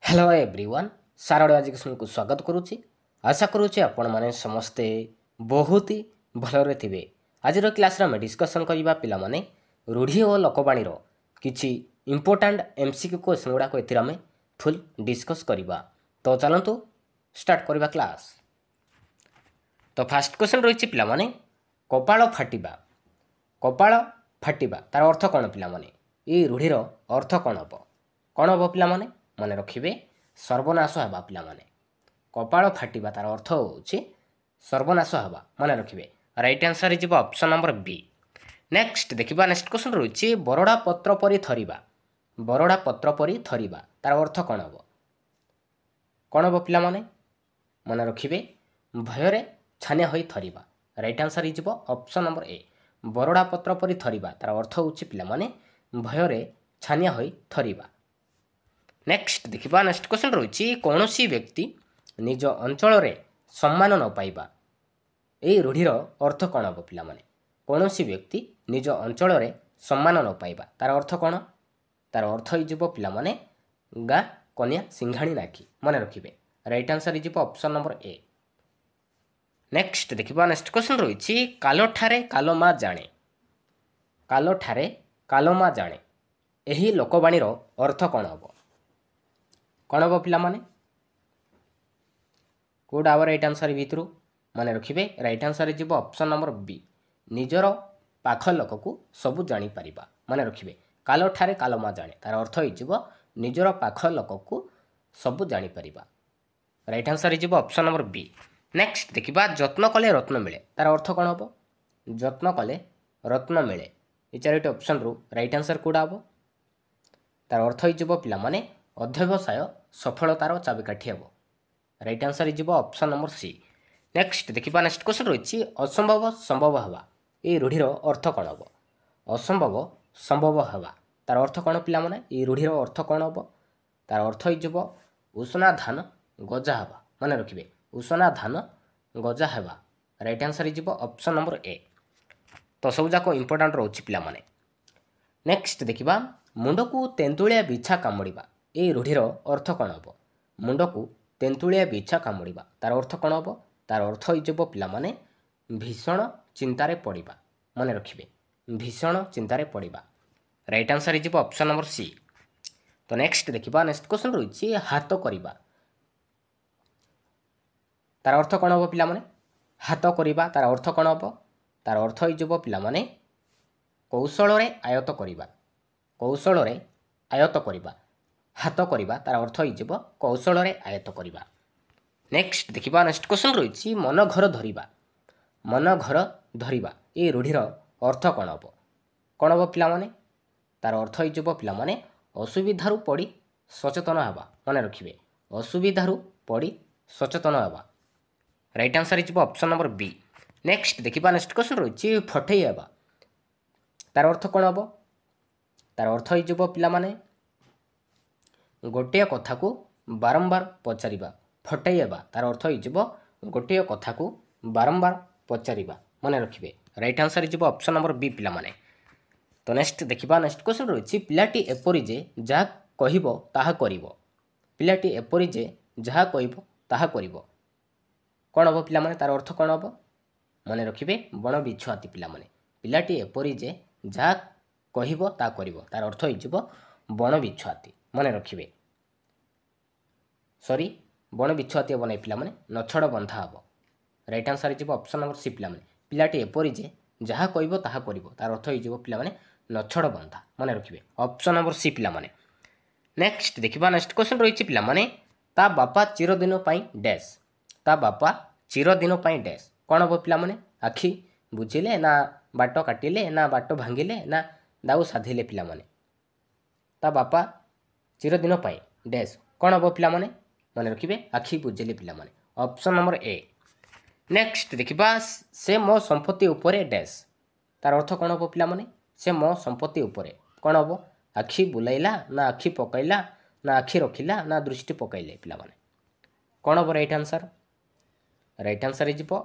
Hello everyone सारा education को स्वागत करुच्ची आशा करुच्ची आपण मैंने समस्ते बहुत ही भलरे थे। आज क्लास आम डिस्कसन करवा पिला माने रूढ़ी और लोकवाणी किसी इंपोर्टाट एमसीक्यू क्वेश्चन गुड़ाक एमें फुल डिस्कस करवा। तो चलतु स्टार्ट करवा क्लास। तो फास्ट क्वेश्चन रही पिला माने कपाल फाटिबा। कपाल फाटिबा तार अर्थ कौन पिला माने ये रूढ़ीर अर्थ कौन हम पिला माने मन रखिए सर्वनाश हवा पिला माने कपाल फाटिबा तार अर्थ होची सर्वनाश हवा मन रखिए। राइट आंसर हो ऑप्शन नंबर बी। नेक्स्ट देखिबा नेक्स्ट क्वेश्चन रही बरड़ा पत्र परी थरिबा। बरड़ा पत्र परी थरिबा तार अर्थ कौन हम पिला माने मन रखिए भୟରେ छानिया होई थरिबा। राइट आंसर हो ऑप्शन नंबर ए बरड़ा पत्र परी थरिबा तार अर्थ होची पिला माने भୟରେ छानिया होई थरिबा। नेक्स्ट देखिबा नेक्स्ट क्वेश्चन रही कौन सी व्यक्ति निज अंचल रे सम्मान न पाइबा। यही रूढ़ीर अर्थ कौन हम पिला माने कौन सी व्यक्ति निज अंचल रे सम्मान न पाइबा तार अर्थ कौन तार अर्थ हो पिला माने गाँ कन्या सिंघाणी नाकी मन रखिए। राइट आंसर हो ऑप्शन नंबर ए। नेक्स्ट देखिबा नेक्स्ट क्वेश्चन रही कालो ठारे कालो मा जाने। कालो ठारे कालो मा जाने यही लोकवाणी अर्थ कौन हम पिला माने कौट आवर राइट आंसर भितर मन रखिए। राइट आंसर हो ऑप्शन नंबर बी निजर पाख लोक को सबू जापर मन रखिए। कालो ठारे कालो मा जाने तार अर्थ हो निजर पाख लोक को सबू जापर। राइट आंसर हो ऑप्शन नंबर बी। नेक्स्ट देखिबा जत्न कले रत्न मिले तार अर्थ कौन हम जत्न कले रत्न मिले ये चारोटी ऑप्शन रु राइट आंसर कौटा हम तार अर्थ हो पिला माने अध्यवसाय सफलतार चाबिकाठी हम। राइट आंसर हो ऑप्शन नंबर सी। नेक्स्ट देखिबा नेक्स्ट क्वेश्चन रही असंभव संभव हवा ये रूढ़ीर अर्थ कौन हम असंभव संभव हवा तार अर्थ कौन पिला माने ये रूढ़ीर अर्थ कौन हम तार अर्थ हो उषना धान गजा हवा मन रखिए उषना धान गजा हवा। राइट आंसर हो ऑप्शन नंबर ए। तो सब जाक इंपोर्टाट रोचे पिला माने। नेक्स्ट देखिबा मुंड को तेंतुलिया बिछा कामुड़िबा ये रूढ़ीर अर्थ कौन हम मुंड को तेंतुलिया बिछा कामुड़िबा तार अर्थ कौन हम तार अर्थ हो पिला माने भीषण चिंतारे पड़िबा मन रखिए भीषण चिंतारे पड़िबा। राइट आंसर हो ऑप्शन नंबर सी। तो नेक्स्ट देखिबा नेक्स्ट क्वेश्चन रही हाथ करिबा तार अर्थ कौन हम पिला माने हाथ करिबा तार अर्थ कौन हम तार अर्थ हो पिला माने कौशल रे आयत्त करिबा कौशल रे आयत्त करिबा हाथ करिबा तार अर्थ हो कौशल रे आयत्त करिबा। नेक्स्ट देखिबा नेक्स्ट क्वेश्चन रही मन घर धरिबा ये रूढ़ीर अर्थ कौन हम पिला माने तार अर्थ हो पिला माने असुविधारु पड़ी सचेतन हवा मन रखिए असुविधारु पड़ी सचेतन हवा। राइट आंसर हो ऑप्शन नंबर बी। नेक्स्ट देखिबा नेक्स्ट क्वेश्चन रही फटई हवा तार अर्थ कौन हम तार अर्थ हो पिला माने गोटे कथा को बारंबार पचारिबा फटई हेबा तार अर्थ हो गोटे कथा को बारंबार पचारिबा मन रखिए। राइट आंसर हो ऑप्शन नंबर बी पिला माने। तो नेक्स्ट देखिबा नेक्स्ट क्वेश्चन रही पिलाटी एपरि जे जहा कहिबो ताहा करिबो पिलाटी एपरि जे जहा कहिबो ताहा करिबो कौन हम पिला माने तार अर्थ कौन हम मन रखिए बण बिछुआती पिला माने पिलाटी एपरि जे जहा कहिबो ता करिबो तार अर्थ हो बण बिछुआती मन रखिए सॉरी बण बिछुआती बन पिला माने नछड़ बंधा हम। राइट आंसर हो ऑप्शन नंबर सी पिला माने पिलाटी एपरि जे जहा कहिबो ताहा करिबो तार अर्थ हो पिला माने नछड़ बंधा मन रखिए ऑप्शन नंबर सी पिला माने। नेक्स्ट देखिबा नेक्स्ट क्वेश्चन रही पिला माने ता बापा चिरदिन पई डैश ता बापा चिरदिन पई डैश कौन हम पिला माने आखि बुझिले ना बाट काटिले ना बाट भांगिले ना दाऊ साधिले पिला माने ता बापा चिरदिन पई डैश कौन हम पिला माने मन रखिए आखि बुझिले पिला माने ऑप्शन नंबर ए। नेक्स्ट देखिबा से मो संपत्ति उपरे डैश तार अर्थ कौन हम पिला माने से मो संपत्ति उपरे कौन हम आखि बुलाइला ना आखि पकईला ना आखि रखिला ना दृष्टि पकईले पिला माने कौन हम राइट आंसर हो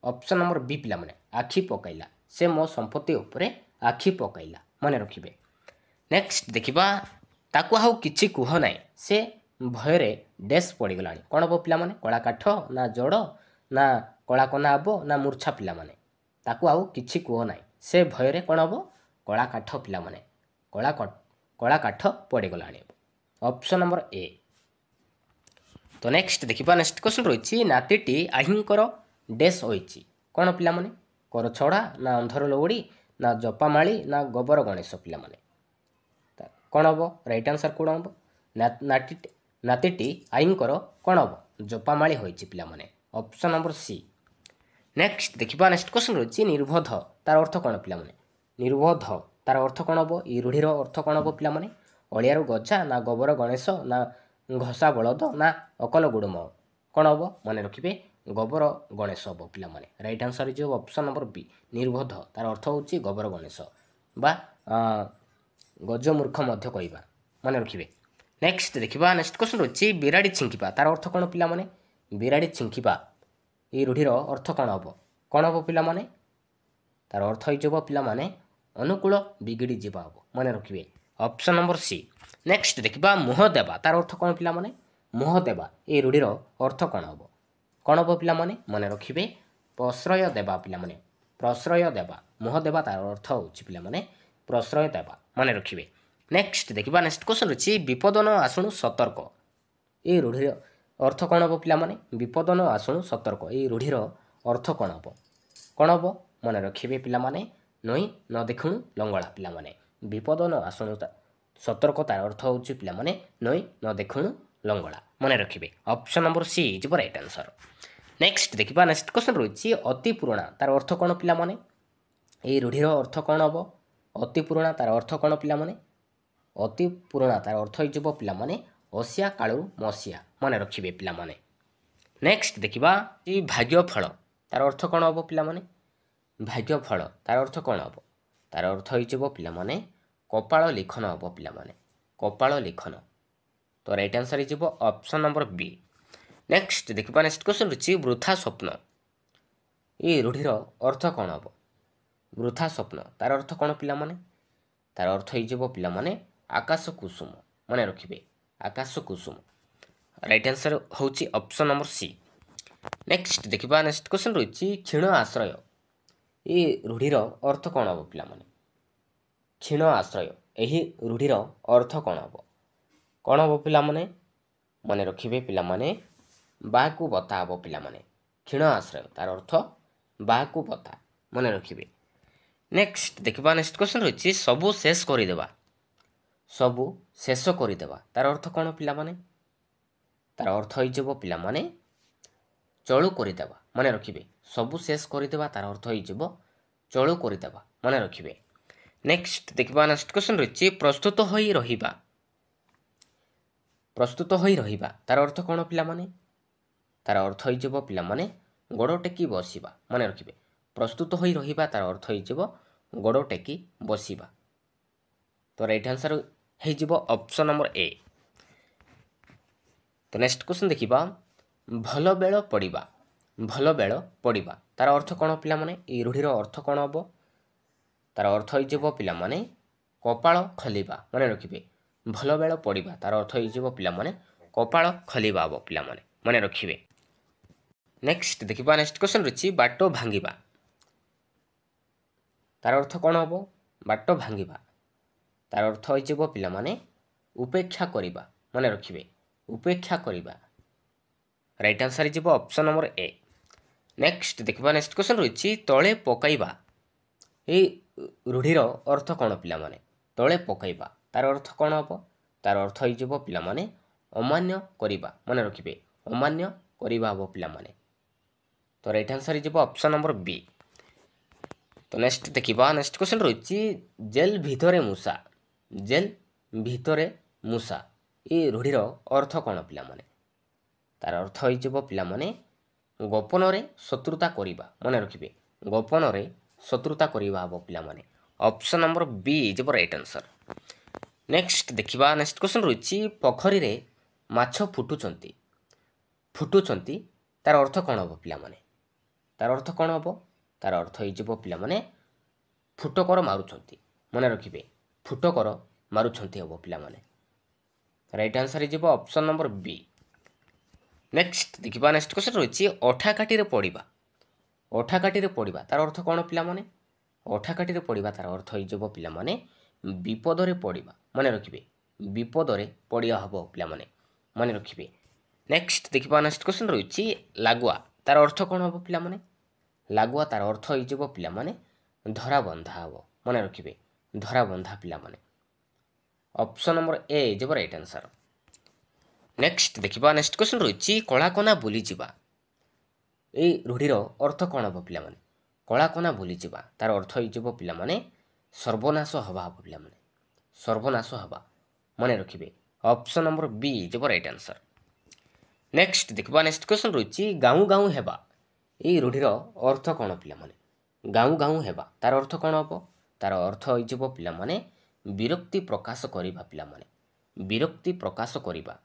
ऑप्शन नंबर बी पिला माने आखि पकईला से मो संपत्ति उपरे आखि पकईला मन रखिए। नेक्स्ट देखिबा ताकू हाउ किछि कुह नाई से ଭୟରେ ଡ୍ୟାସ୍ ପଡ଼ିଗଲାଣି। କ'ଣ ହେବ ପିଲାମାନେ? କଳା କାଠ ନା ଜଡ଼ ନା କଳା କନା ହେବ ନା ମୂର୍ଚ୍ଛା ପିଲାମାନେ? ତାକୁ ଆଉ କିଛି କୁହ ନାହିଁ। ସେ ଭୟରେ କ'ଣ ହେବ? କଳା କାଠ ପିଲାମାନେ, କଳା କାଠ ପଡ଼ିଗଲାଣି। Option number A. ତ ନେକ୍ସଟ ଦେଖିବା, ନେକ୍ସଟ କ୍ୱେଶ୍ଚନ୍ ରହିଛି ନାତିଟି ଆଈଙ୍କର ଡ୍ୟାସ୍ ହୋଇଛି। କ'ଣ ପିଲାମାନେ? କରଛଡ଼ା ନା ଅନ୍ଧର ଲଉଡ଼ି ନା ଜପାମାଳି ନା ଗୋବର ଗଣେଶ ପିଲାମାନେ? କ'ଣ ହେବ? ରାଇଟ୍ ଆନ୍ସର୍ କ'ଣ ହେବ? ନାତିଟି ଆଈଙ୍କର କ'ଣ ହେବ? ଜପାମାଳି ହୋଇଛି ପିଲାମାନେ। Option number C. ନେକ୍ସଟ ଦେଖିବା, ନେକ୍ସଟ କ୍ୱେଶ୍ଚନ୍ ରହିଛି ନିର୍ବୋଧ, ତାର ଅର୍ଥ କ'ଣ ପିଲାମାନେ? ନିର୍ବୋଧ ତାର ଅର୍ଥ କ'ଣ ହେବ? ଏଇ ରୂଢ଼ିର ଅର୍ଥ କ'ଣ ହେବ ପିଲାମାନେ? ଅଳିଆରୁ ଗଜା ନା ଗୋବର ଗଣେଶ ନା ଘଷା ବଳଦ ନା ଅକଲ ଗୁଡ଼ୁମ? କ'ଣ ହେବ? ମନେ ରଖିବେ, ଗୋବର ଗଣେଶ ହେବ ପିଲାମାନେ। ରାଇଟ୍ ଆନ୍ସର୍ ହେଇଯିବ ଅପସନ୍ ନମ୍ବର ବି, ନିର୍ବୋଧ ତାର ଅର୍ଥ ହେଉଛି ଗୋବର ଗଣେଶ ବା ଗଜମୂର୍ଖ ମଧ୍ୟ କହିବା, ମନେ ରଖିବେ। ନେକ୍ସଟ ଦେଖିବା, ନେକ୍ସଟ କ୍ୱେଶ୍ଚନ୍ ରହିଛି ବିରାଡ଼ି ଛିଙ୍କିବା, ତାର ଅର୍ଥ କ'ଣ ପିଲାମାନେ? ବିରାଡ଼ି ଛିଙ୍କିବା ଏଇ ରୂଢ଼ିର ଅର୍ଥ କ'ଣ ହେବ? କ'ଣ ହେବ ପିଲାମାନେ? ତାର ଅର୍ଥ ହେଇଯିବ ପିଲାମାନେ ଅନୁକୂଳ ବିଗିଡ଼ି ଯିବା ହେବ, ମନେ ରଖିବେ। Option number C. ନେକ୍ସଟ ଦେଖିବା ମୁହଁ ଦେବା, ତାର ଅର୍ଥ କ'ଣ ପିଲାମାନେ? ମୁହଁ ଦେବା ଏଇ ରୂଢ଼ିର ଅର୍ଥ କ'ଣ ହେବ? କ'ଣ ହେବ ପିଲାମାନେ? ମନେ ରଖିବେ, ପ୍ରଶ୍ରୟ ଦେବା ପିଲାମାନେ, ପ୍ରଶ୍ରୟ ଦେବା। ମୁହଁ ଦେବା ତାର ଅର୍ଥ ହେଉଛି ପିଲାମାନେ ପ୍ରଶ୍ରୟ ଦେବା, ମନେ ରଖିବେ। ନେକ୍ସଟ ଦେଖିବା, ନେକ୍ସଟ କ୍ୱେଶ୍ଚନ୍ ଅଛି ବିପଦ ନ ଆସୁଣୁ ସତର୍କ, ଏଇ ରୂଢ଼ିର ଅର୍ଥ କ'ଣ ହେବ ପିଲାମାନେ? ବିପଦ ନ ଆସୁଣୁ ସତର୍କ ଏଇ ରୂଢ଼ିର ଅର୍ଥ କ'ଣ ହେବ? କ'ଣ ହେବ? ମନେ ରଖିବେ ପିଲାମାନେ, ନଈ ନ ଦେଖୁଣୁ ଲଙ୍ଗଳା ପିଲାମାନେ। ବିପଦ ନ ଆସୁଣୁ ସତର୍କ ତାର ଅର୍ଥ ହେଉଛି ପିଲାମାନେ ନଈ ନ ଦେଖୁଣୁ ଲଙ୍ଗଳା, ମନେ ରଖିବେ। ଅପସନ୍ ନମ୍ବର ସି ଯିବ ରାଇଟ୍ ଆନ୍ସର୍। ନେକ୍ସଟ ଦେଖିବା, ନେକ୍ସଟ କ୍ୱେଶ୍ଚନ୍ ରହିଛି ଅତି ପୁରୁଣା, ତାର ଅର୍ଥ କ'ଣ ପିଲାମାନେ? ଏଇ ରୂଢ଼ିର ଅର୍ଥ କ'ଣ ହେବ? ଅତି ପୁରୁଣା ତାର ଅର୍ଥ କ'ଣ ପିଲାମାନେ? ଅତି ପୁରୁଣା ତାର ଅର୍ଥ ହେଇଯିବ ପିଲାମାନେ ଅସିଆ କାଳରୁ ମସିଆ, ମନେ ରଖିବେ ପିଲାମାନେ। ନେକ୍ସଟ ଦେଖିବା ଭାଗ୍ୟ ଫଳ, ତାର ଅର୍ଥ କ'ଣ ହେବ ପିଲାମାନେ? ଭାଗ୍ୟ ଫଳ ତାର ଅର୍ଥ କ'ଣ ହେବ? ତାର ଅର୍ଥ ହେଇଯିବ ପିଲାମାନେ କପାଳ ଲିଖନ ହେବ ପିଲାମାନେ, କପାଳ ଲିଖନ। ତ ରାଇଟ୍ ଆନ୍ସର୍ ହେଇଯିବ ଅପସନ୍ ନମ୍ବର ବି। ନେକ୍ସଟ ଦେଖିବା, ନେକ୍ସଟ କ୍ୱେଶ୍ଚନ୍ ରହିଛି ବୃଥା ସ୍ୱପ୍ନ, ଏଇ ରୂଢ଼ିର ଅର୍ଥ କ'ଣ ହେବ? ବୃଥା ସ୍ୱପ୍ନ ତାର ଅର୍ଥ କ'ଣ ପିଲାମାନେ? ତାର ଅର୍ଥ ହେଇଯିବ ପିଲାମାନେ ଆକାଶ କୁସୁମ, ମନେ ରଖିବେ ଆକାଶ କୁସୁମ। ରାଇଟ୍ ଆନ୍ସର୍ ହେଉଛି ଅପସନ୍ ନମ୍ବର ସି। ନେକ୍ସଟ ଦେଖିବା, ନେକ୍ସଟ କ୍ୱେଶ୍ଚନ୍ ରହିଛି କ୍ଷୀଣ ଆଶ୍ରୟ, ଏଇ ରୂଢ଼ିର ଅର୍ଥ କ'ଣ ହେବ ପିଲାମାନେ? କ୍ଷୀଣ ଆଶ୍ରୟ ଏହି ରୂଢ଼ିର ଅର୍ଥ କ'ଣ ହେବ? କ'ଣ ହେବ ପିଲାମାନେ? ମନେ ରଖିବେ ପିଲାମାନେ ବାକୁ ବତା ହେବ ପିଲାମାନେ। କ୍ଷୀଣ ଆଶ୍ରୟ ତାର ଅର୍ଥ ବାକୁ ବତା, ମନେ ରଖିବେ। ନେକ୍ସଟ ଦେଖିବା, ନେକ୍ସଟ କ୍ୱେଶ୍ଚନ୍ ରହିଛି ସବୁ ଶେଷ କରିଦେବା, ସବୁ ଶେଷ କରିଦେବା ତାର ଅର୍ଥ କ'ଣ ପିଲାମାନେ? ତାର ଅର୍ଥ ହେଇଯିବ ପିଲାମାନେ ଚଳୁ କରିଦେବା, ମନେ ରଖିବେ। ସବୁ ଶେଷ କରିଦେବା ତାର ଅର୍ଥ ହେଇଯିବ ଚଳୁ କରିଦେବା, ମନେ ରଖିବେ। ନେକ୍ସଟ ଦେଖିବା, ନେକ୍ସଟ କ୍ୱେଶ୍ଚନ୍ ରହିଛି ପ୍ରସ୍ତୁତ ହୋଇ ରହିବା, ପ୍ରସ୍ତୁତ ହୋଇ ରହିବା ତାର ଅର୍ଥ କ'ଣ ପିଲାମାନେ? ତାର ଅର୍ଥ ହେଇଯିବ ପିଲାମାନେ ଗୋଡ଼ ଟେକି ବସିବା, ମନେ ରଖିବେ। ପ୍ରସ୍ତୁତ ହୋଇ ରହିବା ତାର ଅର୍ଥ ହେଇଯିବ ଗୋଡ଼ ଟେକି ବସିବା। ତ ରାଇଟ୍ ଆନ୍ସର୍ ହେଇଯିବ ଅପସନ୍ ନମ୍ବର ଏ। ତ ନେକ୍ସଟ କ୍ୱେଶ୍ଚନ୍ ଦେଖିବା ଭଲ ବେଳ ପଡ଼ିବା, ଭଲ ବେଳ ପଡ଼ିବା ତାର ଅର୍ଥ କ'ଣ ପିଲାମାନେ? ଏଇ ରୂଢ଼ିର ଅର୍ଥ କ'ଣ ହେବ? ତାର ଅର୍ଥ ହେଇଯିବ ପିଲାମାନେ କପାଳ ଖୋଲିବା, ମନେ ରଖିବେ। ଭଲ ବେଳ ପଡ଼ିବା ତାର ଅର୍ଥ ହେଇଯିବ ପିଲାମାନେ କପାଳ ଖୋଲିବା ହେବ ପିଲାମାନେ, ମନେ ରଖିବେ। ନେକ୍ସଟ ଦେଖିବା, ନେକ୍ସଟ କ୍ୱେଶ୍ଚନ୍ ରହିଛି ବାଟ ଭାଙ୍ଗିବା, ତାର ଅର୍ଥ କ'ଣ ହେବ? ବାଟ ଭାଙ୍ଗିବା ତାର ଅର୍ଥ ହେଇଯିବ ପିଲାମାନେ ଉପେକ୍ଷା କରିବା, ମନେ ରଖିବେ ଉପେକ୍ଷା କରିବା। ରାଇଟ୍ ଆନ୍ସର୍ ହେଇଯିବ ଅପସନ୍ ନମ୍ବର ଏ। ନେକ୍ସଟ ଦେଖିବା, ନେକ୍ସଟ କ୍ୱେଶ୍ଚନ୍ ରହିଛି ତଳେ ପକାଇବା, ଏଇ ରୂଢ଼ିର ଅର୍ଥ କ'ଣ ପିଲାମାନେ? ତଳେ ପକାଇବା ତାର ଅର୍ଥ କ'ଣ ହେବ? ତାର ଅର୍ଥ ହେଇଯିବ ପିଲାମାନେ ଅମାନ୍ୟ କରିବା, ମନେ ରଖିବେ ଅମାନ୍ୟ କରିବା ହେବ ପିଲାମାନେ। ତ ରାଇଟ୍ ଆନ୍ସର୍ ହେଇଯିବ ଅପସନ୍ ନମ୍ବର ବି। ତ ନେକ୍ସଟ ଦେଖିବା, ନେକ୍ସଟ କ୍ୱେଶ୍ଚନ୍ ରହିଛି ଜେଲ୍ ଭିତରେ ମୂଷା, ଜେଲ୍ ଭିତରେ ମୂଷା ଏଇ ରୂଢ଼ିର ଅର୍ଥ କ'ଣ ପିଲାମାନେ? ତାର ଅର୍ଥ ହେଇଯିବ ପିଲାମାନେ ଗୋପନରେ ଶତ୍ରୁତା କରିବା, ମନେ ରଖିବେ ଗୋପନରେ ଶତ୍ରୁତା କରିବା ହେବ ପିଲାମାନେ। ଅପସନ୍ ନମ୍ବର ବି ଯିବ ରାଇଟ୍ ଆନ୍ସର୍। ନେକ୍ସଟ ଦେଖିବା, ନେକ୍ସଟ କ୍ୱେଶ୍ଚନ୍ ରହିଛି ପୋଖରୀରେ ମାଛ ଫୁଟୁଛନ୍ତି, ଫୁଟୁଛନ୍ତି ତାର ଅର୍ଥ କ'ଣ ହେବ ପିଲାମାନେ? ତାର ଅର୍ଥ କ'ଣ ହେବ? ତାର ଅର୍ଥ ହେଇଯିବ ପିଲାମାନେ ଫୁଟକର ମାରୁଛନ୍ତି, ମନେ ରଖିବେ ଫୁଟକର ମାରୁଛନ୍ତି ହେବ ପିଲାମାନେ। राइट आंसर हो ऑप्शन नंबर बी। नेक्स्ट देखिबा नेक्स्ट क्वेश्चन रही अठा काटी पढ़ा। अठा काटी पढ़ा तार अर्थ कौन पिलामाने? अठा काटी पढ़ा तार अर्थ हो पिलामाने विपदरे पढ़ा। मन रखिए विपदरे पढ़िया हम पिलामाने मन रखिए। नेक्स्ट देखिबा नेक्स्ट क्वेश्चन रही लागुआ तार अर्थ कौन हम पिलामाने? लागुआ तार अर्थ हो पिलामाने धरा बंधा हम मन रखिए धरा बंधा पिलामाने। Option number A is right answer. Next देखिबा नेक्स्ट क्वेश्चन रही कलाकना बुली जावा। ये रूढ़ीर अर्थ कौन हम पिलामाने? कलाकना बुली जावा तार अर्थ हो पिलामाने सर्वनाश हवा हम पिलामाने सर्वनाश हवा मन रखिए। Option number B is right answer. Next देखिबा नेक्स्ट क्वेश्चन रही गाँव गाँव हेबा। ये रूढ़ीर अर्थ कौन पिलामाने? गाँव गाँव हेबा तार अर्थ कौन हम? तार अर्थ हो पिलामाने विरक्ति प्रकाश करिबा पिलामाने विरक्ति प्रकाश करिबा।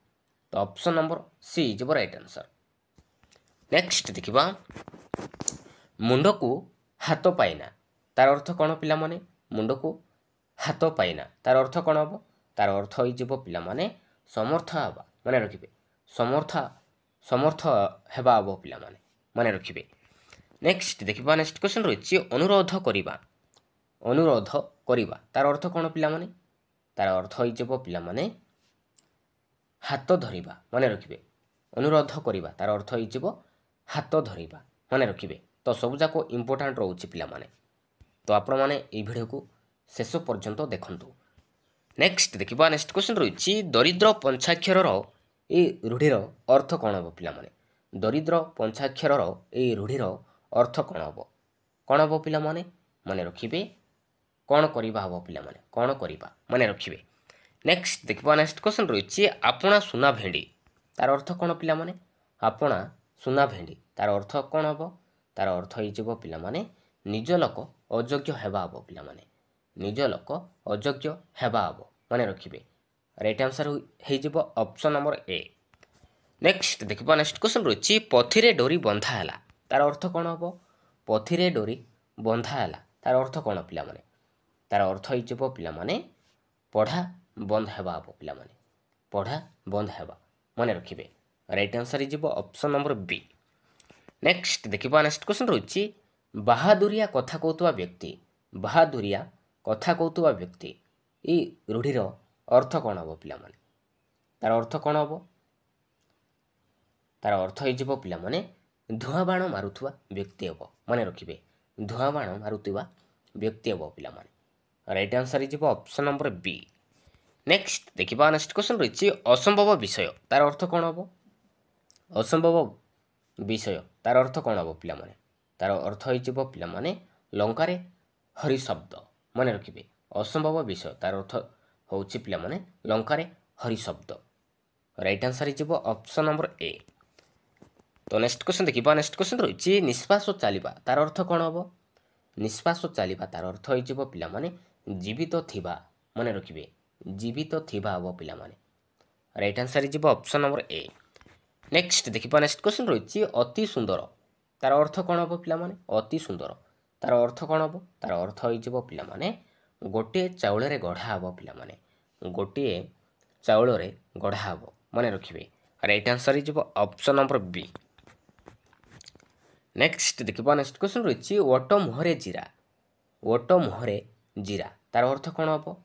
तो option number C is right answer. Next देखिबा मुंड को हाथ पाइना तार अर्थ कौन पिलामाने? मुंड को हाथ पाइना तार अर्थ कौन हम? तार अर्थ हो पिलामाने समर्थ हवा मन रखिए समर्थ हेबा हम पिलामाने मन रखिए। नेक्स्ट देखिबा नेक्स्ट क्वेश्चन रही अनुरोध करिबा। अनुरोध करिबा तार अर्थ कौन पिलामाने? तार अर्थ हो पिलामाने हाथ धरिबा मन रखिए। अनुरोध करिबा तार अर्थ हो हाथ धरिबा मन रखिए। तो सबुजाक इम्पोर्टाट रोचे पिलामाने। तो आपण मैंने ये वीडियो को शेष पर्यंत देखंतु। नेक्स्ट देखिबा नेक्स्ट क्वेश्चन रही दरिद्र पंचाक्षर ये रूढ़ीर अर्थ कौन हम पिलामाने? दरिद्र पंचाक्षर ये रूढ़ीर अर्थ कौन हम पिलामाने मन रखिए कौन करवा हम पिलामाने कौन करवा मन रखिए। नेक्स्ट देखिबा नेक्स्ट क्वेश्चन रही आपणा सुना भेंडी तार अर्थ कौन पिलामाने? आपणा सुना भेंडी तार अर्थ कौन हम? तार अर्थ हो पिलामाने निज लोक अयोग्य हेबा हम पिलामाने निज लोक अयोग्य हेबा हम मन रखिए। राइट आंसर हो ऑप्शन नंबर ए। नेक्स्ट देखिबा नेक्स्ट क्वेश्चन रही पथिरे डोरी बंधा है तार अर्थ कौन हम? पथिरे डोरी बंधा है तार अर्थ कौन पिलामाने? तार अर्थ हो पिलामाने पढ़ा बंद हेबा हम पिलामाने पढ़ा बंद हेबा मन रखिए। राइट आंसर हो ऑप्शन नंबर बी। नेक्स्ट देखिबा नेक्स्ट क्वेश्चन रही बाहादुरिया कथा कहूवा व्यक्ति बाहादुरिया कथा कहूवा व्यक्ति ये रूढ़ीर अर्थ कौन हम पिलामाने? तार अर्थ कौन हम? तार अर्थ हो पिलामाने धूआं बाण मारुवा व्यक्ति हम मन रखिए धूआं बाण मारुवा व्यक्ति हम पिलामाने। राइट आंसर हो ऑप्शन नंबर बी। नेक्स्ट देखिबा नेक्स्ट क्वेश्चन रही असंभव विषय तार अर्थ कौन हम? असंभव विषय तार अर्थ कौन हम पिलामाने? तार अर्थ हो पिलामाने लंकारे हरि शब्द मन रखिए असंभव विषय तार अर्थ हो पिलामाने लंकारे हरि शब्द। राइट आंसर हो ऑप्शन नंबर ए। तो नेक्स्ट क्वेश्चन देखिबा नेक्स्ट क्वेश्चन रही निश्वास चलिबा तार अर्थ कौन हम? निश्वास चलिबा तार अर्थ हो पिलामाने जीवित थिबा मन रखिए जीवित थिबा हम पिलामाने। राइट आंसर हो ऑप्शन नंबर ए। नेक्स्ट देखिबा नेक्स्ट क्वेश्चन रही अति सुंदर तार अर्थ कौन हम पिलामाने? अति सुंदर तार अर्थ कौन हम? तार अर्थ हो पिलामाने गोटे चाउल गढ़ा हम पिलामाने गोटे चाउल गढ़ा हम मन रखिए। राइट आंसर हो ऑप्शन नंबर बी। नेक्स्ट देखिबा नेक्स्ट क्वेश्चन रही ओट मुहरे जीरा ओट मुहरे जीरा तार अर्थ कौन हम?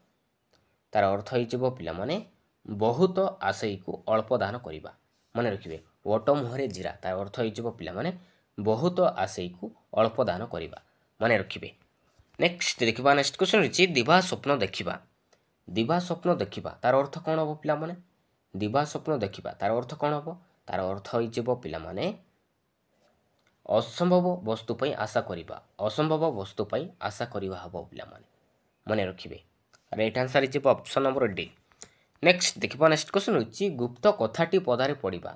तार अर्थ हो पिलामाने बहुत आशय को अल्प दान करवा मन रखिए ओट मुहरे जीरा तार अर्थ हो पिलामाने बहुत आशय को अल्प दान करवा मन रखिए। नेक्स्ट देखिबा नेक्स्ट क्वेश्चन रही दिवा स्वप्न देखिबा दिवा स्वप्न देखिबा तार अर्थ कौन हम पिलामाने? दिवा स्वप्न देखिबा तार अर्थ कौन हम? तार अर्थ हो पिलामाने असंभव वस्तु पई आशा करिबा असंभव वस्तु पई आशा करिबा हम पिलामाने मन रखिए। राइट आंसर हो ऑप्शन नंबर डी। नेक्स्ट देखिबा नेक्स्ट क्वेश्चन रही गुप्त कथाटी पदारे पढ़ा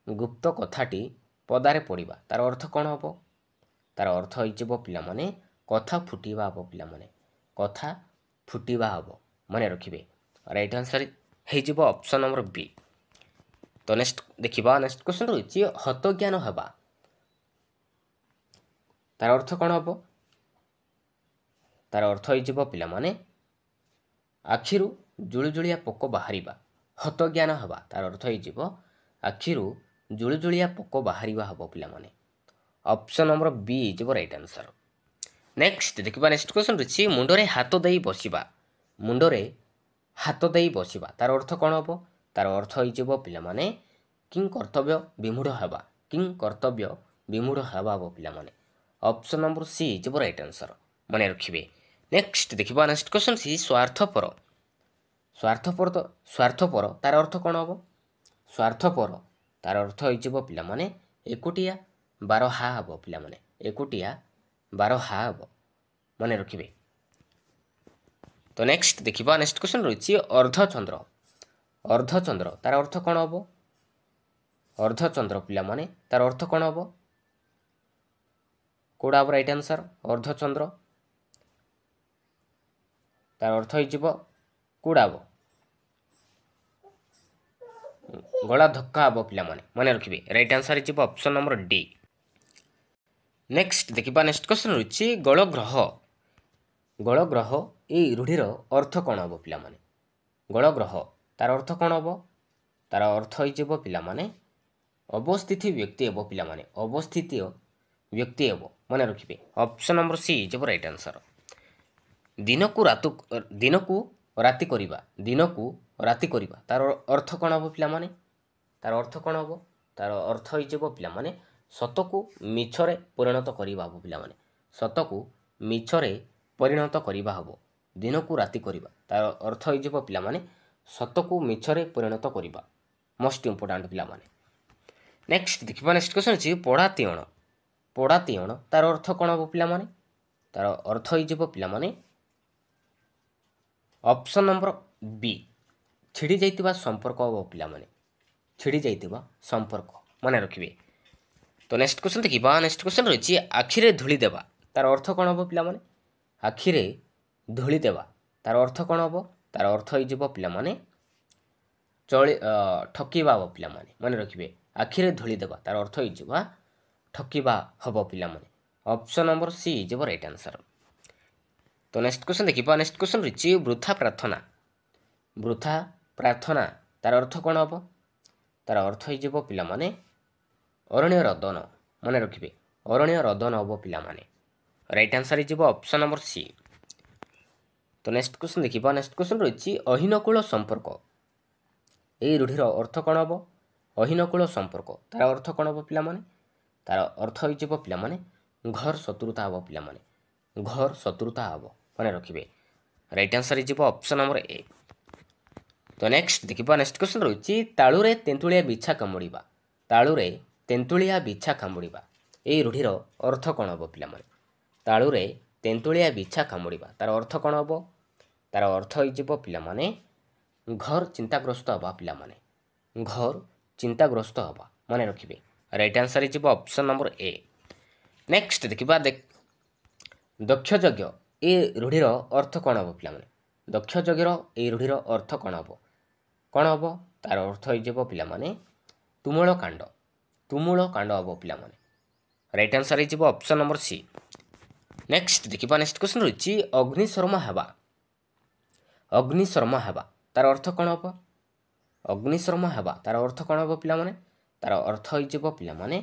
गुप्त कथाटी पदारे पढ़ा तार अर्थ कौन हम? तार अर्थ हो पिलामाने कथा फुटिबा हम पिलामाने कथा फुटिबा हम मन रखिए। राइट आंसर हो ऑप्शन नंबर बी। तो नेक्स्ट देखिबा नेक्स्ट क्वेश्चन रही हत ज्ञान हेबा तार अर्थ कौन हम? तार अर्थ हो पिलामाने आखिरु जुलजुलिया पोक बाहरिबा ହତଜ୍ଞାନ ହେବା ତାର ଅର୍ଥ ହେଇଯିବ ଆଖିରୁ ଜୁଳୁଜୁଳିଆ ପୋକ ବାହାରିବା ହେବ ପିଲାମାନେ। ଅପସନ୍ ନମ୍ବର ବି ହେଇଯିବ ରାଇଟ୍ ଆନ୍ସର। ନେକ୍ସଟ ଦେଖିବା ନେକ୍ସଟ କ୍ୱେଶ୍ଚନ୍ ରହିଛି ମୁଣ୍ଡରେ ହାତ ଦେଇ ବସିବା। ମୁଣ୍ଡରେ ହାତ ଦେଇ ବସିବା ତାର ଅର୍ଥ କ'ଣ ହେବ? ତାର ଅର୍ଥ ହେଇଯିବ ପିଲାମାନେ କିଂ କର୍ତ୍ତବ୍ୟ ବିମୂଢ଼ ହେବା। କିଂ କର୍ତ୍ତବ୍ୟ ବିମୂଢ଼ ହେବା ହେବ ପିଲାମାନେ। ଅପସନ୍ ନମ୍ବର ସି ହେଇଯିବ ରାଇଟ୍ ଆନ୍ସର, ମନେ ରଖିବେ। ନେକ୍ସଟ ଦେଖିବା ନେକ୍ସଟ କ୍ୱେଶ୍ଚନ୍ ସି ସ୍ୱାର୍ଥପର। ସ୍ୱାର୍ଥପର ତାର ଅର୍ଥ କ'ଣ ହେବ? ସ୍ୱାର୍ଥପର ତାର ଅର୍ଥ ହେଇଯିବ ପିଲାମାନେ ଏକୁଟିଆ ବାରହା ହେବ ପିଲାମାନେ। ଏକୁଟିଆ ବାରହା ହେବ, ମନେ ରଖିବେ। ତ ନେକ୍ସଟ ଦେଖିବା ନେକ୍ସଟ କ୍ୱେଶ୍ଚନ୍ ରହିଛି ଅର୍ଦ୍ଧଚନ୍ଦ୍ର। ଅର୍ଦ୍ଧଚନ୍ଦ୍ର ତାର ଅର୍ଥ କ'ଣ ହେବ? ଅର୍ଦ୍ଧଚନ୍ଦ୍ର ପିଲାମାନେ ତାର ଅର୍ଥ କ'ଣ ହେବ? କୋଉଟା ହେବ ରାଇଟ୍ ଆନ୍ସର? ଅର୍ଦ୍ଧଚନ୍ଦ୍ର ତାର ଅର୍ଥ ହେଇଯିବ କୋଉଟା ହେବ? ଗଳା ଧକ୍କା ହେବ ପିଲାମାନେ, ମନେ ରଖିବେ। ରାଇଟ୍ ଆନ୍ସର ହେଇଯିବ ଅପସନ୍ ନମ୍ବର ଡି। ନେକ୍ସଟ ଦେଖିବା ନେକ୍ସଟ କ୍ୱେଶ୍ଚନ୍ ରହିଛି ଗଳଗ୍ରହ। ଗଳଗ୍ରହ ଏଇ ରୂଢ଼ିର ଅର୍ଥ କ'ଣ ହେବ ପିଲାମାନେ? ଗଳଗ୍ରହ ତାର ଅର୍ଥ କ'ଣ ହେବ? ତାର ଅର୍ଥ ହେଇଯିବ ପିଲାମାନେ ଅବସ୍ଥିତି ବ୍ୟକ୍ତି ହେବ ପିଲାମାନେ। ଅବସ୍ଥିତ ବ୍ୟକ୍ତି ହେବ, ମନେ ରଖିବେ। ଅପସନ୍ ନମ୍ବର ସି ହେଇଯିବ ରାଇଟ୍ ଆନ୍ସର। ଦିନକୁ ରାତି କରିବା। ଦିନକୁ ରାତି କରିବା ତାର ଅର୍ଥ କ'ଣ ହେବ ପିଲାମାନେ? ତାର ଅର୍ଥ କ'ଣ ହେବ? ତାର ଅର୍ଥ ହେଇଯିବ ପିଲାମାନେ ସତକୁ ମିଛରେ ପରିଣତ କରିବା ହେବ ପିଲାମାନେ। ସତକୁ ମିଛରେ ପରିଣତ କରିବା ହେବ। ଦିନକୁ ରାତି କରିବା ତାର ଅର୍ଥ ହେଇଯିବ ପିଲାମାନେ ସତକୁ ମିଛରେ ପରିଣତ କରିବା। ମୋଷ୍ଟ ଇମ୍ପୋର୍ଟାଣ୍ଟ ପିଲାମାନେ। ନେକ୍ସଟ ଦେଖିବା ନେକ୍ସଟ କ୍ୱେଶ୍ଚନ୍ ଅଛି ପୋଡ଼ା ତିଅଣ। ପୋଡ଼ା ତିଅଣ ତାର ଅର୍ଥ କ'ଣ ହେବ ପିଲାମାନେ? ତାର ଅର୍ଥ ହେଇଯିବ ପିଲାମାନେ ଅପସନ୍ ନମ୍ବର ବି ଛିଡ଼ି ଯାଇଥିବା ସମ୍ପର୍କ ହେବ ପିଲାମାନେ। ଛିଡ଼ି ଯାଇଥିବା ସମ୍ପର୍କ, ମନେ ରଖିବେ। ତ ନେକ୍ସଟ କ୍ୱେଶ୍ଚନ୍ ଦେଖିବା ନେକ୍ସଟ କ୍ୱେଶ୍ଚନ୍ ରହିଛି ଆଖିରେ ଧୂଳି ଦେବା। ତାର ଅର୍ଥ କ'ଣ ହେବ ପିଲାମାନେ? ଆଖିରେ ଧୂଳି ଦେବା ତାର ଅର୍ଥ କ'ଣ ହେବ? ତାର ଅର୍ଥ ହେଇଯିବ ପିଲାମାନେ ଠକିବା ହେବ ପିଲାମାନେ, ମନେ ରଖିବେ। ଆଖିରେ ଧୂଳି ଦେବା ତାର ଅର୍ଥ ହେଇଯିବ ଠକିବା ହେବ ପିଲାମାନେ। ଅପସନ୍ ନମ୍ବର ସି ହେଇଯିବ ରାଇଟ୍ ଆନ୍ସର। ତ ନେକ୍ସଟ କ୍ୱେଶ୍ଚନ୍ ଦେଖିବା ନେକ୍ସଟ କ୍ୱେଶ୍ଚନ୍ ରହିଛି ବୃଥା ପ୍ରାର୍ଥନା। ବୃଥା ପ୍ରାର୍ଥନା ତାର ଅର୍ଥ କ'ଣ ହେବ? ତାର ଅର୍ଥ ହେଇଯିବ ପିଲାମାନେ ଅରଣ୍ୟ ରୋଦନ, ମନେ ରଖିବେ। ଅରଣ୍ୟ ରୋଦନ ହେବ ପିଲାମାନେ। ରାଇଟ୍ ଆନ୍ସର ହେଇଯିବ ଅପସନ୍ ନମ୍ବର ସି। ତ ନେକ୍ସଟ କ୍ୱେଶ୍ଚନ୍ ଦେଖିବା ନେକ୍ସଟ କ୍ୱେଶ୍ଚନ୍ ରହିଛି ଅହିନକୂଳ ସମ୍ପର୍କ। ଏଇ ରୂଢ଼ିର ଅର୍ଥ କ'ଣ ହେବ? ଅହିନକୂଳ ସମ୍ପର୍କ ତାର ଅର୍ଥ କ'ଣ ହେବ ପିଲାମାନେ? ତାର ଅର୍ଥ ହେଇଯିବ ପିଲାମାନେ ଘର ଶତ୍ରୁତା ହେବ ପିଲାମାନେ। ଘର ଶତ୍ରୁତା ହେବ, ମନେ ରଖିବେ। ରାଇଟ୍ ଆନ୍ସର ହେଇଯିବ ଅପସନ୍ ନମ୍ବର ଏ। ତ ନେକ୍ସଟ ଦେଖିବା ନେକ୍ସଟ କ୍ୱେଶ୍ଚନ୍ ରହିଛି ତାଳୁରେ ତେନ୍ତୁଳିଆ ବିଛା କାମୁଡ଼ିବା। ତାଳୁରେ ତେନ୍ତୁଳିଆ ବିଛା କାମୁଡ଼ିବା ଏଇ ରୂଢ଼ିର ଅର୍ଥ କ'ଣ ହେବ ପିଲାମାନେ? ତାଳୁରେ ତେନ୍ତୁଳିଆ ବିଛା କାମୁଡ଼ିବା ତାର ଅର୍ଥ କ'ଣ ହେବ? ତାର ଅର୍ଥ ହେଇଯିବ ପିଲାମାନେ ଘର ଚିନ୍ତାଗ୍ରସ୍ତ ହେବା ପିଲାମାନେ। ଘର ଚିନ୍ତାଗ୍ରସ୍ତ ହେବା, ମନେ ରଖିବେ। ରାଇଟ୍ ଆନ୍ସର ହେଇଯିବ ଅପସନ୍ ନମ୍ବର ଏ। ନେକ୍ସଟ ଦେଖିବା ଦକ୍ଷଯଜ୍ଞ ଏ ରୂଢ଼ିର ଅର୍ଥ କ'ଣ ହେବ ପିଲାମାନେ? ଦକ୍ଷଯଜ୍ଞର ଏଇ ରୂଢ଼ିର ଅର୍ଥ କ'ଣ ହେବ? କ'ଣ ହେବ? ତାର ଅର୍ଥ ହେଇଯିବ ପିଲାମାନେ ତୁମୁଳ କାଣ୍ଡ। ତୁମୁଳ କାଣ୍ଡ ହେବ ପିଲାମାନେ। ରାଇଟ୍ ଆନ୍ସର ହେଇଯିବ ଅପସନ୍ ନମ୍ବର ସି। ନେକ୍ସଟ ଦେଖିବା ନେକ୍ସଟ କ୍ୱେଶ୍ଚନ୍ ରହିଛି ଅଗ୍ନିଶର୍ମା ହେବା। ଅଗ୍ନିଶର୍ମା ହେବା ତାର ଅର୍ଥ କ'ଣ ହେବ? ଅଗ୍ନିଶର୍ମା ହେବା ତାର ଅର୍ଥ କ'ଣ ହେବ ପିଲାମାନେ? ତାର ଅର୍ଥ ହେଇଯିବ ପିଲାମାନେ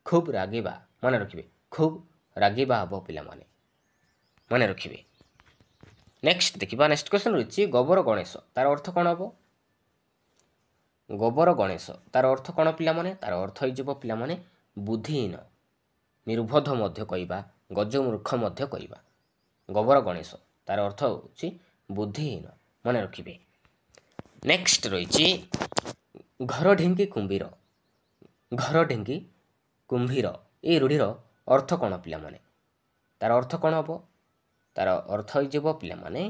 ଖୁବ୍ ରାଗିବା, ମନେ ରଖିବେ। ଖୁବ୍ ରାଗିବା ହେବ ପିଲାମାନେ, ମନେ ରଖିବେ। ନେକ୍ସଟ ଦେଖିବା ନେକ୍ସଟ କ୍ୱେଶ୍ଚନ୍ ରହିଛି ଗୋବର ଗଣେଶ ତାର ଅର୍ଥ କ'ଣ ହେବ? ଗୋବର ଗଣେଶ ତାର ଅର୍ଥ କ'ଣ ପିଲାମାନେ? ତାର ଅର୍ଥ ହେଇଯିବ ପିଲାମାନେ ବୁଦ୍ଧିହୀନ, ନିର୍ବୋଧ ମଧ୍ୟ କହିବା, ଗଜମୂର୍ଖ ମଧ୍ୟ କହିବା। ଗୋବର ଗଣେଶ ତାର ଅର୍ଥ ହେଉଛି ବୁଦ୍ଧିହୀନ, ମନେ ରଖିବେ। ନେକ୍ସଟ ରହିଛି ଘର ଢିଙ୍କି କୁମ୍ଭୀର। ଘର ଢିଙ୍କି କୁମ୍ଭୀର ଏଇ ରୂଢ଼ିର ଅର୍ଥ କ'ଣ ପିଲାମାନେ? ତାର ଅର୍ଥ କ'ଣ ହେବ? ତାର ଅର୍ଥ ହେଇଯିବ ପିଲାମାନେ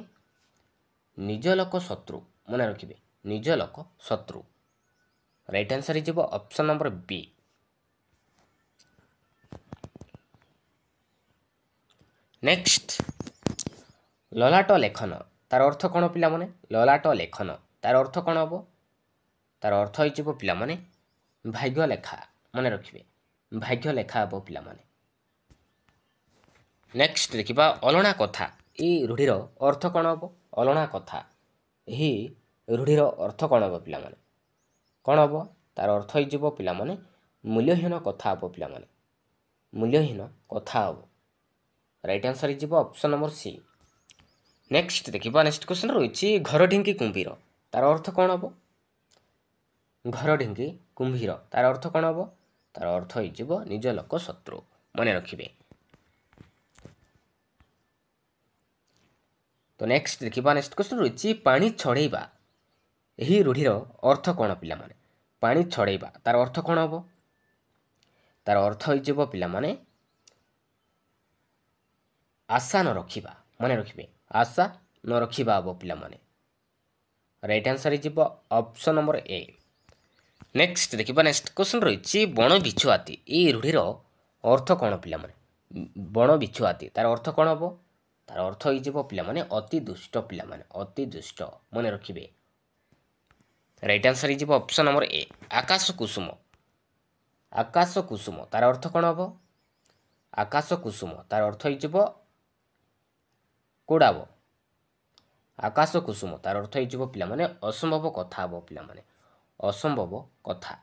ନିଜ ଲୋକ ଶତ୍ରୁ, ମନେ ରଖିବେ। ନିଜ ଲୋକ ଶତ୍ରୁ। ରାଇଟ୍ ଆନ୍ସର ହେଇଯିବ ଅପସନ୍ ନମ୍ବର ବି। ନେକ୍ସଟ ଲଲାଟ ଲେଖନ ତାର ଅର୍ଥ କ'ଣ ପିଲାମାନେ? ଲଲାଟ ଲେଖନ ତାର ଅର୍ଥ କ'ଣ ହେବ? ତାର ଅର୍ଥ ହେଇଯିବ ପିଲାମାନେ ଭାଗ୍ୟ ଲେଖା, ମନେ ରଖିବେ। ଭାଗ୍ୟ ଲେଖା ହେବ ପିଲାମାନେ। ନେକ୍ସଟ ଦେଖିବା ଅଲଣା କଥା ଏଇ ରୂଢ଼ିର ଅର୍ଥ କ'ଣ ହେବ? ଅଲଣା କଥା ଏହି रूढ़ीर अर्थ कौन हम पिलामाने कौन हम तार अर्थ हो पिलामाने मूल्यहीन कथा हम पिलामाने मूल्यहीन कथा हम राइट आंसर हो ऑप्शन नंबर सी। नेक्स्ट देखिबा नेक्स्ट क्वेश्चन रही घर ढिंकी कुंभीर तार अर्थ कौन हम घर ढिंकी कुंभीर तार अर्थ कौन हम तार अर्थ हो निज लोक शत्रु मन रखिए। तो नेक्स्ट देखिबा नेक्स्ट क्वेश्चन रही पानी छड़ेबा यही रूढ़ीर अर्थ कौन पिलामाने पानी छड़ेबा तार अर्थ कौन हम तार अर्थ हो पिलामाने आशा न रखिबा मन रखिए आशा न रखिबा हम पिलामाने राइट आंसर हो ऑप्शन नंबर ए। नेक्स्ट देखिबा नेक्स्ट क्वेश्चन रही बण बिछुआती ये रूढ़ीर अर्थ कौन पिलामाने बण बिछुआती तार अर्थ कौन हम तार अर्थ हो पिलामाने अति दुष्ट पिलामाने अति दुष्ट मन रखिए राइट आंसर हो ऑप्शन नंबर ए। आकाश कुसुम तार अर्थ कौन हम आकाश कुसुम तार अर्थ हो कौड़ा हम आकाश कुसुम तार अर्थ हो पिलामाने असंभव कथा हम पिलामाने असंभव कथा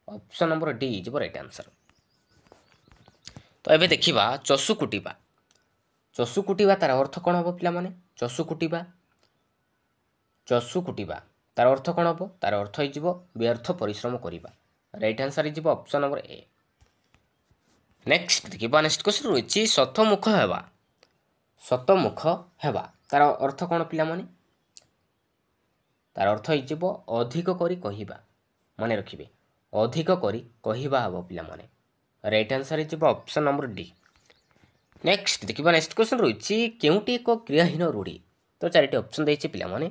ऑप्शन नंबर डी हो राइट आंसर। तो एबे देखिबा चसु कुटिबा तार अर्थ कौन हम पिलामाने चसु कुटिबा तार अर्थ कौन हम तार अर्थ हो व्यर्थ परिश्रम करिबा राइट आंसर हो ऑप्शन नंबर ए। नेक्स्ट देखिबा नेक्स्ट क्वेश्चन रही शतमुख हेबा तार अर्थ कौन पिलामाने तार अर्थ हो अधिक करी कहिबा मन रखिए अधिक करी कहिबा हम पिलामाने राइट आंसर हो ऑप्शन नंबर डी। नेक्स्ट देखिबा नेक्स्ट क्वेश्चन रही केउटी एक क्रियाहीन रूढ़ी तो चारिटी ऑप्शन देछि पिलामाने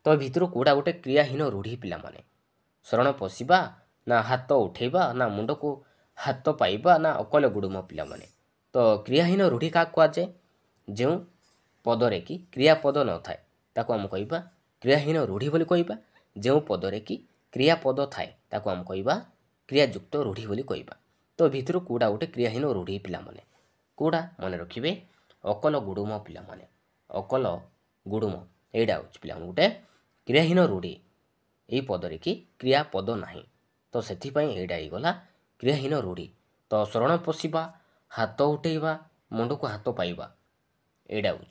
तो भितर कौड़ा गोटे क्रियाहीन रूढ़ी पिलामाने शरण पशिबा ना हाथ उठेबा ना मुंड को हाथ पाइबा ना अकल गुडुम पिलामाने तो क्रियाहीन रूढ़ी क्या कहुए जो पदरे कि क्रियापद न थाए ताको आम कहबा क्रियाहीन रूढ़ी बोली कहबा जो पदरे कि क्रियापद थाए ताको आम कहबा क्रियायुक्त रूढ़ी बोली कहबा तो भितर कौड़ा गोटे क्रियाहीन रूढ़ी पिलामाने कौड़ा मन रखिए अकल गुडुम पिलामाने अकल गुडुम एटा हो पिला गोटे क्रियाहीन रूढ़ी यही पदरे कि क्रियापद नाही तो सेथिपाई एटा ही गला क्रियाहीन रूढ़ी तो शरण पशिबा हाथ उठेबा मुंड को हाथ पाइबा एटा हूँ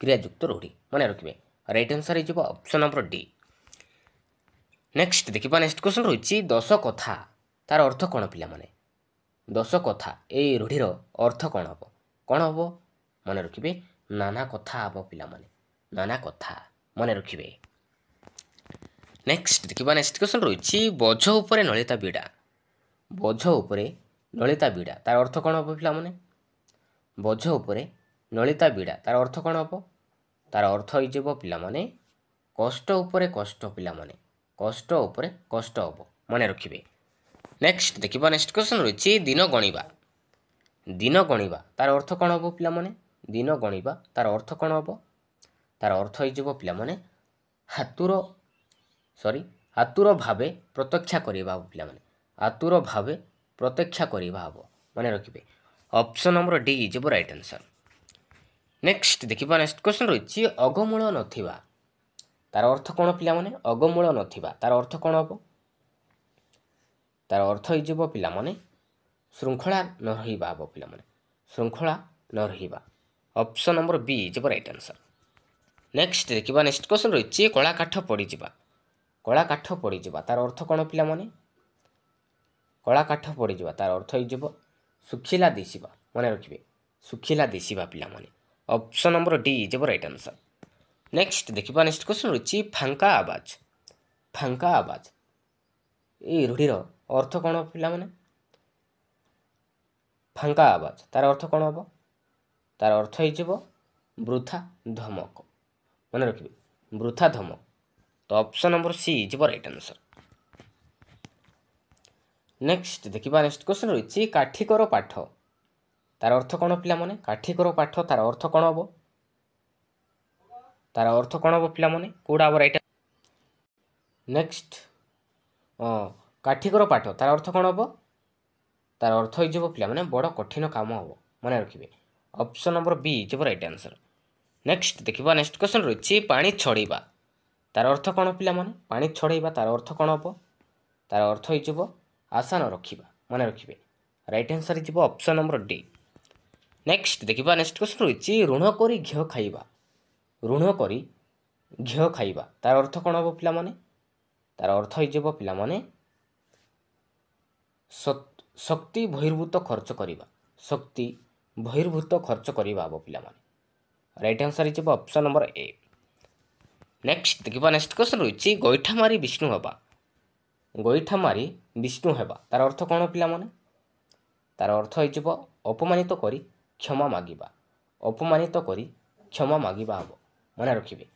क्रियायुक्त रूढ़ी मन रखिए राइट आंसर हो ऑप्शन नंबर डी। नेक्स्ट देखिबा नेक्स्ट क्वेश्चन रही 10 कथा तार अर्थ कौन पिलामाने 10 कथा ये रूढ़ीर अर्थ कौन हम मन रखिए नाना कथा हम पिलामाने नाना कथा मन रखिए। नेक्स्ट देखिबा नेक्स्ट क्वेश्चन रही बोझ उपरे नलिता बीड़ा बोझ उपरे नलिता बीड़ा तार अर्थ कौन हम पिलामाने बोझ उपरे नलिता बीड़ा तार अर्थ कौन हम तार अर्थ हो पिलामाने कष्ट उपरे कष्ट पिलामाने कष्ट उपरे कष्ट हम मन रखिए। नेक्स्ट देखिबा नेक्स्ट क्वेश्चन रही दिन गणिबा तार अर्थ कौन हम पिलामाने दिन गणिबा तार अर्थ कौन हम तार अर्थ हो पिलामाने आतुर भावे प्रतीक्षा करिबा पिलामाने आतुर भावे प्रतीक्षा करिबा हम मन रखिए ऑप्शन नंबर डी हो राइट आंसर। नेक्स्ट देखिबा नेक्स्ट क्वेश्चन रही अगमूल नथिबा तार अर्थ कौन पिलामाने अगमूल नथिबा तार अर्थ कौन हम तार अर्थ हो पिलामाने श्रृंखला न रहिबा हम पिलामाने श्रृंखला न रहिबा ऑप्शन नंबर बी हो राइट आंसर। नेक्स्ट देखिबा नेक्स्ट क्वेश्चन रही कला काठ पड़ीजिबा तार अर्थ कौन पिलामाने कला काठ पड़ीजिबा तार अर्थ हो सुखिला दिशिबा मन रखिए सुखिला दिशिबा पिलामाने ऑप्शन नंबर डी हो राइट आंसर। नेक्स्ट देखिबा नेक्स्ट क्वेश्चन रही फांका आवाज ये रूढ़ीर अर्थ कौन पिलामाने फांका आवाज तार अर्थ कौन हम तार अर्थ हो वृथा धमक मन रखिए वृथा धमक तो ऑप्शन नंबर सी हो राइट आंसर। नेक्स्ट देखिबा नेक्स्ट क्वेश्चन रही काठिकर पाठ तार अर्थ कौन पिलामाने काठिकर पाठ तार अर्थ कौन हम तार अर्थ कौन हम पिलामाने कौड़ा हम राइट। नेक्स्ट काठिकर पाठ तार अर्थ कौन हम तार अर्थ हो पिलामाने बड़ कठिन काम हम मन रखिए ऑप्शन नंबर बी हो राइट आंसर। नेक्स्ट देखिबा नेक्स्ट क्वेश्चन रही पानी छड़ेबा तार अर्थ कौन पिलामाने पानी छड़ाइबा तार अर्थ कौन हम तार अर्थ हो आशा न रखिबा मन रखिबे राइट आंसर हो ऑप्शन नंबर डी। नेक्स्ट देखिबा नेक्स्ट क्वेश्चन रही ऋण करी घी खाइबा ऋण करी घी खाइबा तार अर्थ कौन हम पिलामाने तार अर्थ हो पिलामाने शक्ति बहिर्भूत खर्च करिबा शक्ति बहिर्भूत खर्च करिबा हम पिलामाने राइट आंसर हो ऑप्शन नंबर ए। नेक्स्ट देखिबा नेक्स्ट क्वेश्चन रही गोईठा मारी विष्णु हवा गोईठा मारी विष्णु हेबा तार अर्थ कौन पिलामाने तार अर्थ हो अपमानित करी क्षमा मागिबा अपमानित करी क्षमा मागिबा हम मन रखिबे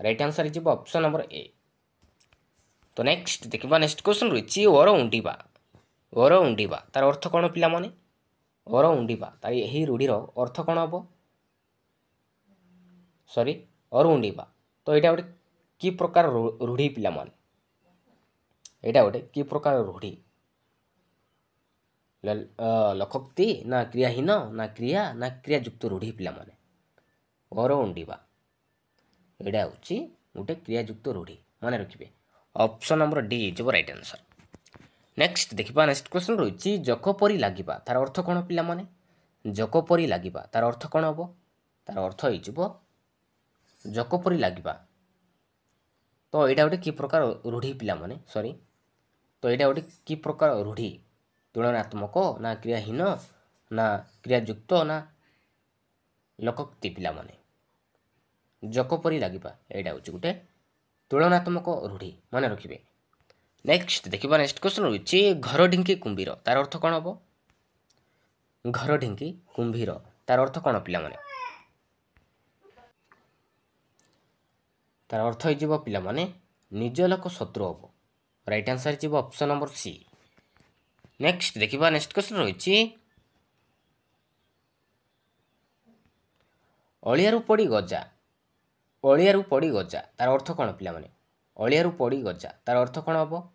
राइट आंसर हो ऑप्शन नंबर ए। तो नेक्स्ट देखिबा नेक्स्ट क्वेश्चन रही ओर उंडीबा तार अर्थ कौन पिलामाने ओर उंडीबा तार यही रूढ़ीर अर्थ कौन हम सॉरी ओर उंडीबा तो यहाँ गोटे कि प्रकार रूढ़ी पिलामाने यहाँ गोटे कि प्रकार रूढ़ी लखोक्ति ना क्रियाहीन ना क्रियायुक्त रूढ़ी पिलामाने ओर उंडीबा यहाँ हूँ गोटे क्रियायुक्त रूढ़ी मन रखिए ऑप्शन नंबर डी जो राइट आंसर। नेक्स्ट देखिबा नेक्स्ट क्वेश्चन रही जकपरी लागिबा तार अर्थ कौन पिलामाने जकपरी लागिबा तार अर्थ कौन हम तार अर्थ हो जकपरी लागिबा तो यहाँ गोटे कि प्रकार रूढ़ी पिलामाने सॉरी तो यहाँ गोटे कि प्रकार रूढ़ी तुलनात्मक ना क्रियाहीन ना क्रियायुक्त ना लोकोक्ति पिलामाने जकपरी लागिबा यहाँ हूँ गोटे तुलनात्मक रूढ़ी मन रखिए। नेक्स्ट देखिबा नेक्स्ट क्वेश्चन रही घर ढिंकी कुंभीर तार अर्थ कौन हम घर ढिंकी कुंभीर तार अर्थ कौन पिलामाने तार अर्थ हो पिलामाने निज लोक शत्रु हम राइट आंसर हो ऑप्शन नंबर सी। नेक्स्ट देखिबा नेक्स्ट क्वेश्चन रही अलियारू पड़ी गजा तार अर्थ कौन पिलामाने अलियारू पड़ी गजा तार अर्थ कौन हम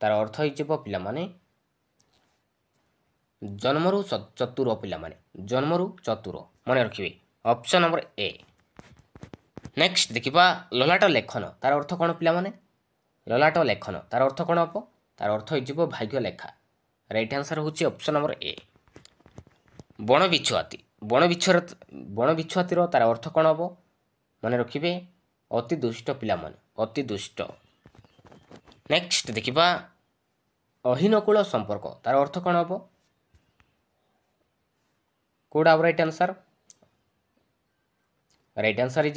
तार अर्थ हो पिलामाने जन्मरू चतुर पिलामाने जन्मरू चतुर मन रखिए ऑप्शन नंबर ए। नेक्स्ट देखिबा ललाट लेखन तार अर्थ कौन पिलामाने ललाट लेखन तार अर्थ कौन हम तार अर्थ हो भाग्य लेखा राइट आंसर हूँ ऑप्शन नंबर ए। बण बिछुआतीर तार अर्थ कौन हम मन रखिए अति दुष्ट पिलामाने अति दुष्ट। नेक्स्ट देखिबा अहीनकूल संपर्क तार अर्थ कौन हम कौड़ा राइट आंसर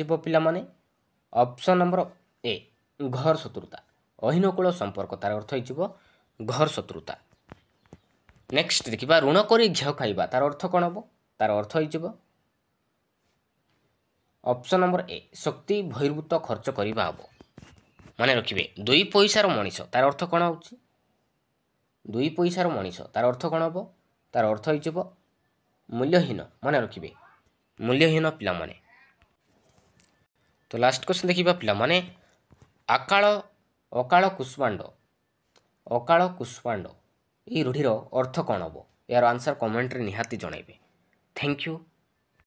हो पिलामाने ऑप्शन नंबर ए घर शत्रुता अहीनकूल संपर्क तार अर्थ हो घर शत्रुता। नेक्स्ट देखिबा ऋण करी घी खाइबा तार अर्थ कौन हम तार अर्थ हो ऑप्शन नंबर ए शक्ति बहिर्भूत खर्च करिबा हम मन रखिए। दुई पैसार मनीष तार अर्थ कौन हो दुई पैसार मनीष तार अर्थ कौन हम तार अर्थ हो मूल्यहीन मन रखिए मूल्यहीन पिलामाने। तो लास्ट क्वेश्चन देखिबा पिलामाने अकाल कुष्मांड यही रूढ़ीर अर्थ कौन हम यार आंसर कमेंट रे निहाती जणाइबे। Thank you.